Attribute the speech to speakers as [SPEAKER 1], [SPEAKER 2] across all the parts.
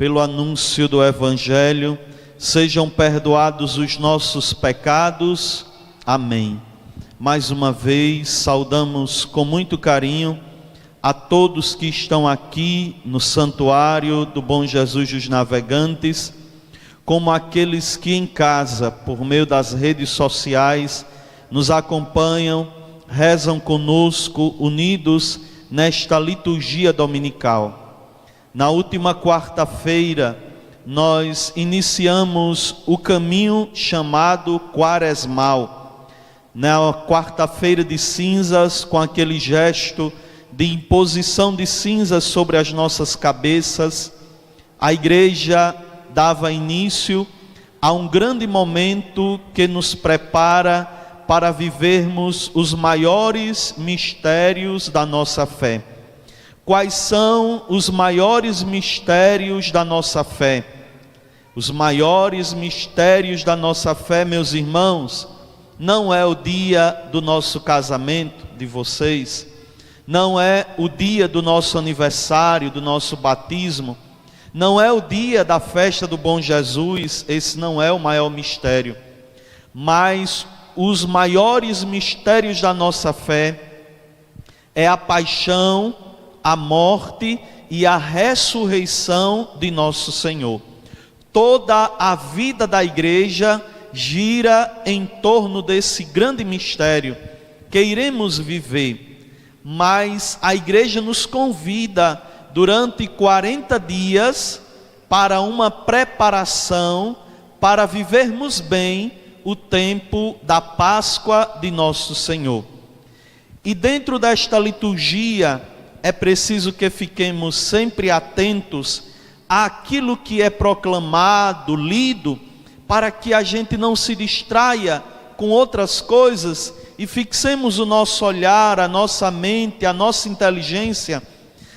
[SPEAKER 1] pelo anúncio do Evangelho, sejam perdoados os nossos pecados. Amém. Mais uma vez, saudamos com muito carinho a todos que estão aqui no Santuário do Bom Jesus dos Navegantes, como aqueles que em casa, por meio das redes sociais, nos acompanham, rezam conosco, unidos nesta liturgia dominical. Na última quarta-feira, nós iniciamos o caminho chamado quaresmal. Na quarta-feira de cinzas, com aquele gesto de imposição de cinzas sobre as nossas cabeças, a igreja dava início a um grande momento que nos prepara para vivermos os maiores mistérios da nossa fé. Quais são os maiores mistérios da nossa fé? Os maiores mistérios da nossa fé, meus irmãos, não é o dia do nosso casamento, de vocês, não é o dia do nosso aniversário, do nosso batismo, não é o dia da festa do Bom Jesus, esse não é o maior mistério, mas os maiores mistérios da nossa fé é a paixão, a morte e a ressurreição de nosso Senhor. Toda a vida da igreja gira em torno desse grande mistério que iremos viver. Mas a igreja nos convida durante 40 dias para uma preparação para vivermos bem o tempo da Páscoa de nosso Senhor. E dentro desta liturgia é preciso que fiquemos sempre atentos àquilo que é proclamado, lido, para que a gente não se distraia com outras coisas e fixemos o nosso olhar, a nossa mente, a nossa inteligência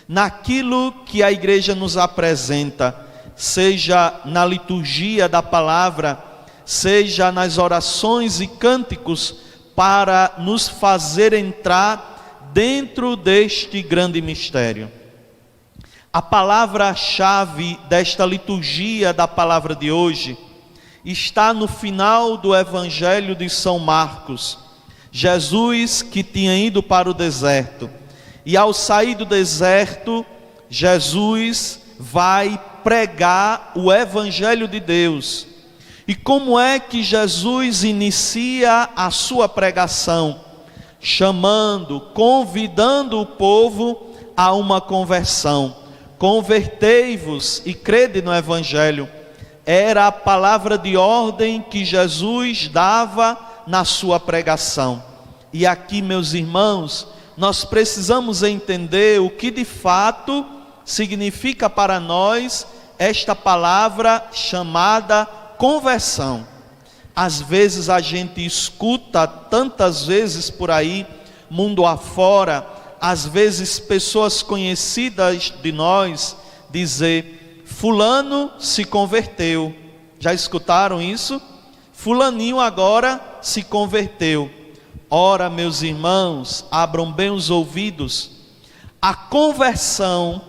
[SPEAKER 1] naquilo que a igreja nos apresenta, seja na liturgia da palavra, seja nas orações e cânticos, para nos fazer entrar dentro deste grande mistério. A palavra-chave desta liturgia da palavra de hoje está no final do Evangelho de São Marcos. Jesus que tinha ido para o deserto, e ao sair do deserto, Jesus vai pregar o Evangelho de Deus. E como é que Jesus inicia a sua pregação? Chamando, convidando o povo a uma conversão. Convertei-vos e crede no Evangelho. Era a palavra de ordem que Jesus dava na sua pregação. E aqui, meus irmãos, nós precisamos entender o que de fato significa para nós esta palavra chamada conversão. Às vezes a gente escuta tantas vezes por aí, mundo afora, às vezes pessoas conhecidas de nós dizer: fulano se converteu. Já escutaram isso? Fulaninho agora se converteu. Ora, meus irmãos, abram bem os ouvidos. A conversão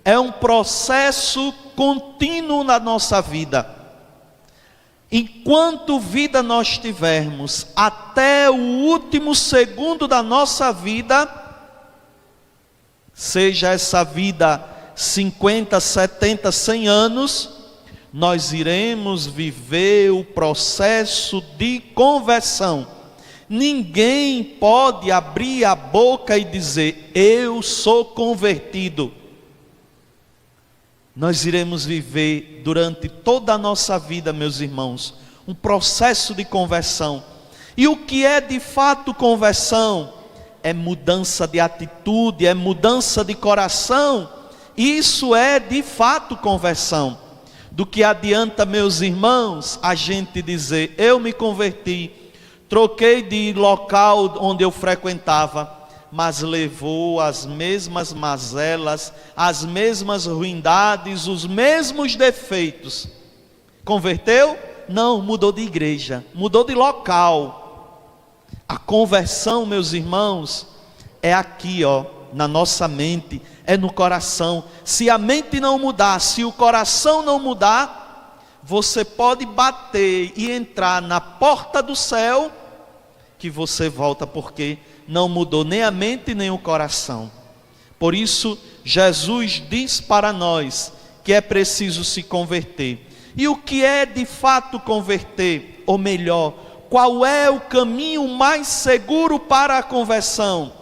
[SPEAKER 1] é um processo contínuo na nossa vida. Enquanto vida nós tivermos, até o último segundo da nossa vida, seja essa vida 50, 70, 100 anos, nós iremos viver o processo de conversão. Ninguém pode abrir a boca e dizer: eu sou convertido. Nós iremos viver durante toda a nossa vida, meus irmãos, um processo de conversão. E o que é de fato conversão? É mudança de atitude, é mudança de coração. Isso é de fato conversão. Do que adianta, meus irmãos, a gente dizer: eu me converti, troquei de local onde eu frequentava, mas levou as mesmas mazelas, as mesmas ruindades, os mesmos defeitos. Converteu? Não, mudou de igreja, mudou de local. A conversão, meus irmãos, é aqui, na nossa mente, é no coração. Se a mente não mudar, se o coração não mudar, você pode bater e entrar na porta do céu, que você volta, porque não mudou nem a mente nem o coração. Por isso, Jesus diz para nós que é preciso se converter. E o que é de fato converter? Ou melhor, qual é o caminho mais seguro para a conversão?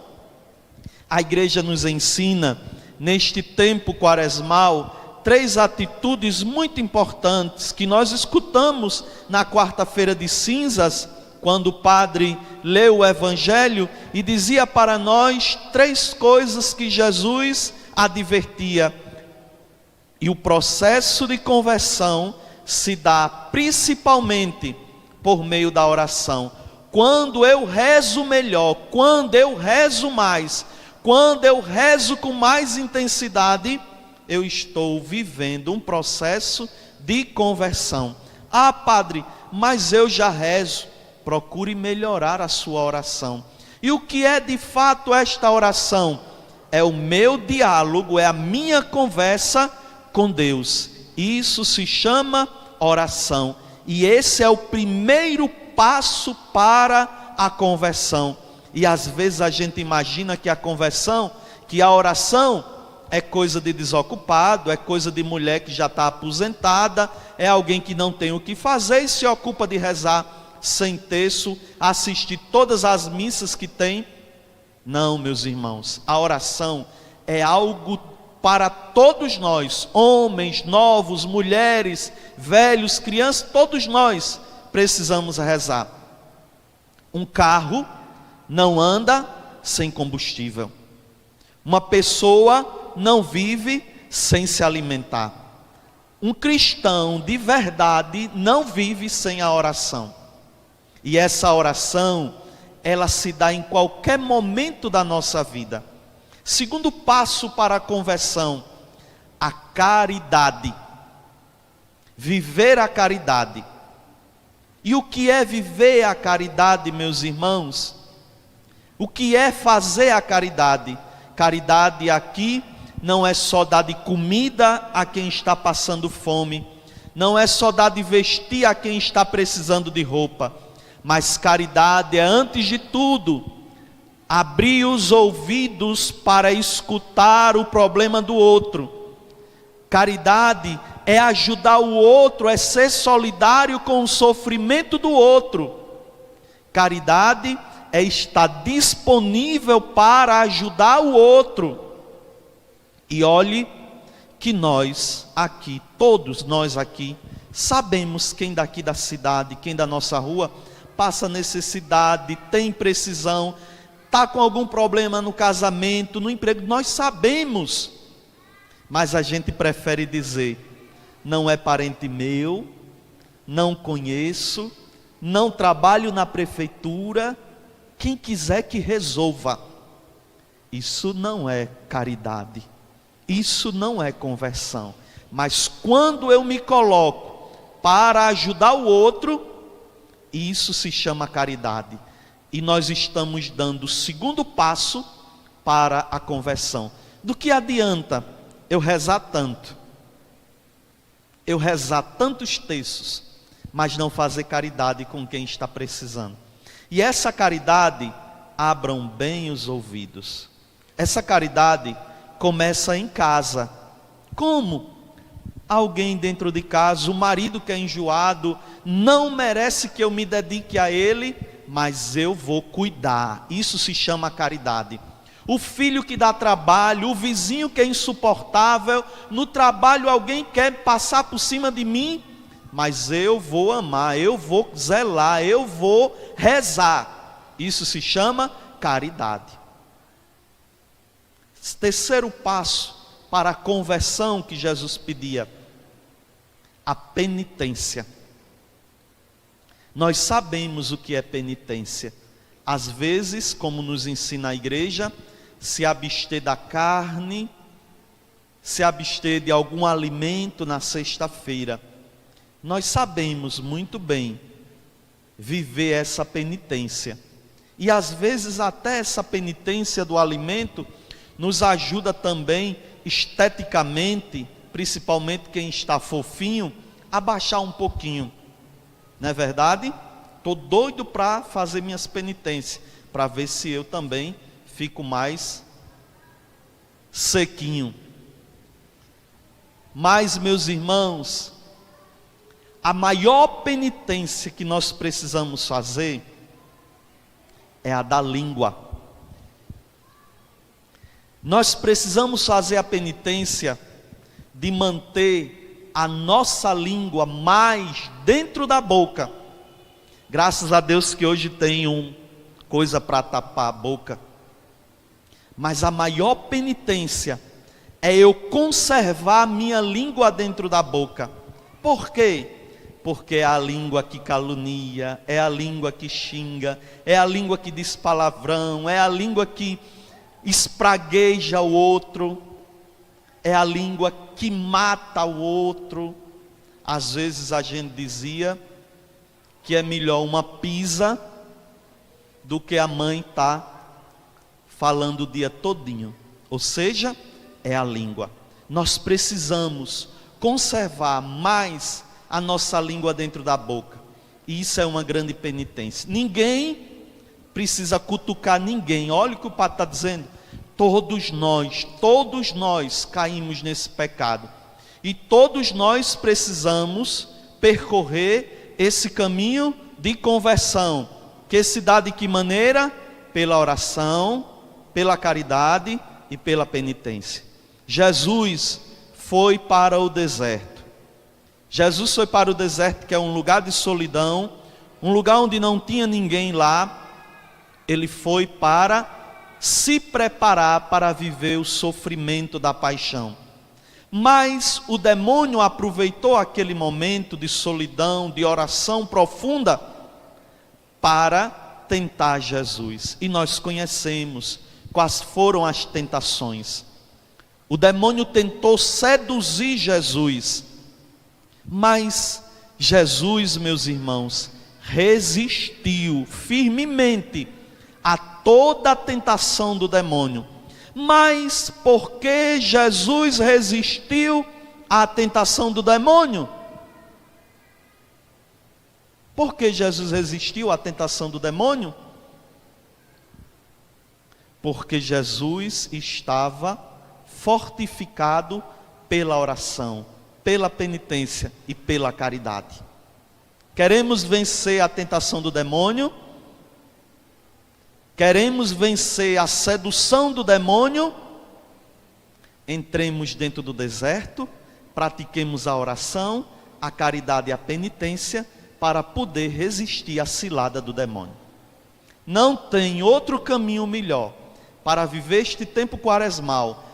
[SPEAKER 1] A igreja nos ensina, neste tempo quaresmal, 3 atitudes muito importantes que nós escutamos na quarta-feira de cinzas, quando o padre leu o Evangelho e dizia para nós 3 coisas que Jesus advertia. E o processo de conversão se dá principalmente por meio da oração. Quando eu rezo melhor, quando eu rezo mais, quando eu rezo com mais intensidade, eu estou vivendo um processo de conversão. Ah, padre, mas eu já rezo. Procure melhorar a sua oração. E o que é de fato esta oração? É o meu diálogo, é a minha conversa com Deus. Isso se chama oração. E esse é o primeiro passo para a conversão. E às vezes a gente imagina que a conversão, que a oração é coisa de desocupado, é coisa de mulher que já está aposentada, é alguém que não tem o que fazer e se ocupa de rezar sem terço, assistir todas as missas que tem. Não, meus irmãos, a oração é algo para todos nós, homens, novos, mulheres, velhos, crianças, todos nós precisamos rezar. Um carro não anda sem combustível. Uma pessoa não vive sem se alimentar. Um cristão de verdade não vive sem a oração. E essa oração, ela se dá em qualquer momento da nossa vida. Segundo passo para a conversão, a caridade. Viver a caridade. E o que é viver a caridade, meus irmãos? O que é fazer a caridade? Caridade aqui não é só dar de comida a quem está passando fome, não é só dar de vestir a quem está precisando de roupa, mas caridade é, antes de tudo, abrir os ouvidos para escutar o problema do outro. Caridade é ajudar o outro, é ser solidário com o sofrimento do outro. Caridade é estar disponível para ajudar o outro. E olhe que nós aqui, todos nós aqui, sabemos quem daqui da cidade, quem da nossa rua passa necessidade, tem precisão, está com algum problema no casamento, no emprego. Nós sabemos, mas a gente prefere dizer: não é parente meu, não conheço, não trabalho na prefeitura, quem quiser que resolva. Isso não é caridade, isso não é conversão. Mas quando eu me coloco para ajudar o outro, isso se chama caridade. E nós estamos dando o segundo passo para a conversão. Do que adianta eu rezar tanto, eu rezar tantos terços, mas não fazer caridade com quem está precisando? E essa caridade, abram bem os ouvidos, essa caridade começa em casa. Como? Alguém dentro de casa, o marido que é enjoado, não merece que eu me dedique a ele, mas eu vou cuidar. Isso se chama caridade. O filho que dá trabalho, o vizinho que é insuportável, no trabalho alguém quer passar por cima de mim, mas eu vou amar, eu vou zelar, eu vou rezar. Isso se chama caridade. Terceiro passo para a conversão que Jesus pedia: a penitência. Nós sabemos o que é penitência. Às vezes, como nos ensina a igreja, se abster da carne, se abster de algum alimento na sexta-feira. Nós sabemos muito bem viver essa penitência. E às vezes até essa penitência do alimento nos ajuda também esteticamente, principalmente quem está fofinho, a baixar um pouquinho. Não é verdade? Estou doido para fazer minhas penitências, para ver se eu também fico mais sequinho. Mas, meus irmãos, a maior penitência que nós precisamos fazer é a da língua. Nós precisamos fazer a penitência de manter a nossa língua mais dentro da boca. Graças a Deus que hoje tem coisa para tapar a boca. Mas a maior penitência é eu conservar a minha língua dentro da boca. Por quê? Porque é a língua que calunia, é a língua que xinga, é a língua que diz palavrão, é a língua que espragueja o outro, é a língua que mata o outro. Às vezes a gente dizia que é melhor uma pisa do que a mãe estar falando o dia todinho. Ou seja, é a língua. Nós precisamos conservar mais a nossa língua dentro da boca. E isso é uma grande penitência. Ninguém precisa cutucar ninguém. Olha o que o padre está dizendo. Todos nós caímos nesse pecado. E todos nós precisamos percorrer esse caminho de conversão. Que se dá de que maneira? Pela oração, pela caridade e pela penitência. Jesus foi para o deserto. Jesus foi para o deserto, que é um lugar de solidão, um lugar onde não tinha ninguém lá. Ele foi para se preparar para viver o sofrimento da paixão. Mas o demônio aproveitou aquele momento de solidão, de oração profunda, para tentar Jesus. E nós conhecemos quais foram as tentações. O demônio tentou seduzir Jesus, mas Jesus, meus irmãos, resistiu firmemente a toda a tentação do demônio. Mas por que Jesus resistiu à tentação do demônio? Por que Jesus resistiu à tentação do demônio? Porque Jesus estava fortificado pela oração, pela penitência e pela caridade. Queremos vencer a tentação do demônio? Queremos vencer a sedução do demônio? Entremos dentro do deserto, pratiquemos a oração, a caridade e a penitência, para poder resistir à cilada do demônio. Não tem outro caminho melhor para viver este tempo quaresmal,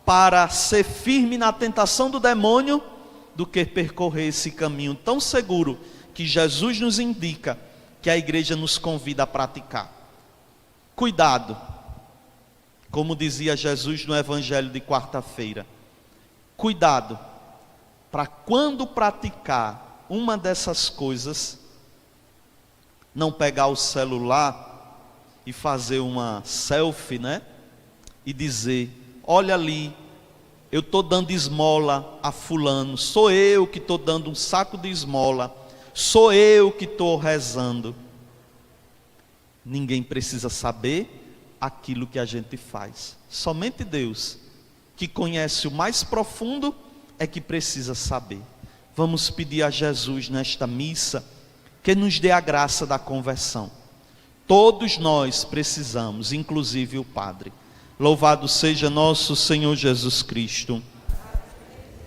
[SPEAKER 1] para ser firme na tentação do demônio, do que percorrer esse caminho tão seguro que Jesus nos indica, que a igreja nos convida a praticar. Cuidado, como dizia Jesus no evangelho de quarta-feira, cuidado, para quando praticar uma dessas coisas, não pegar o celular e fazer uma selfie, né? E dizer, olha ali, eu estou dando esmola a fulano, sou eu que estou dando um saco de esmola, sou eu que estou rezando. Ninguém precisa saber aquilo que a gente faz. Somente Deus, que conhece o mais profundo, é que precisa saber. Vamos pedir a Jesus nesta missa, que nos dê a graça da conversão. Todos nós precisamos, inclusive o Padre. Louvado seja nosso Senhor Jesus Cristo.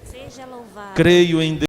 [SPEAKER 2] Seja louvado.
[SPEAKER 1] Creio em Deus.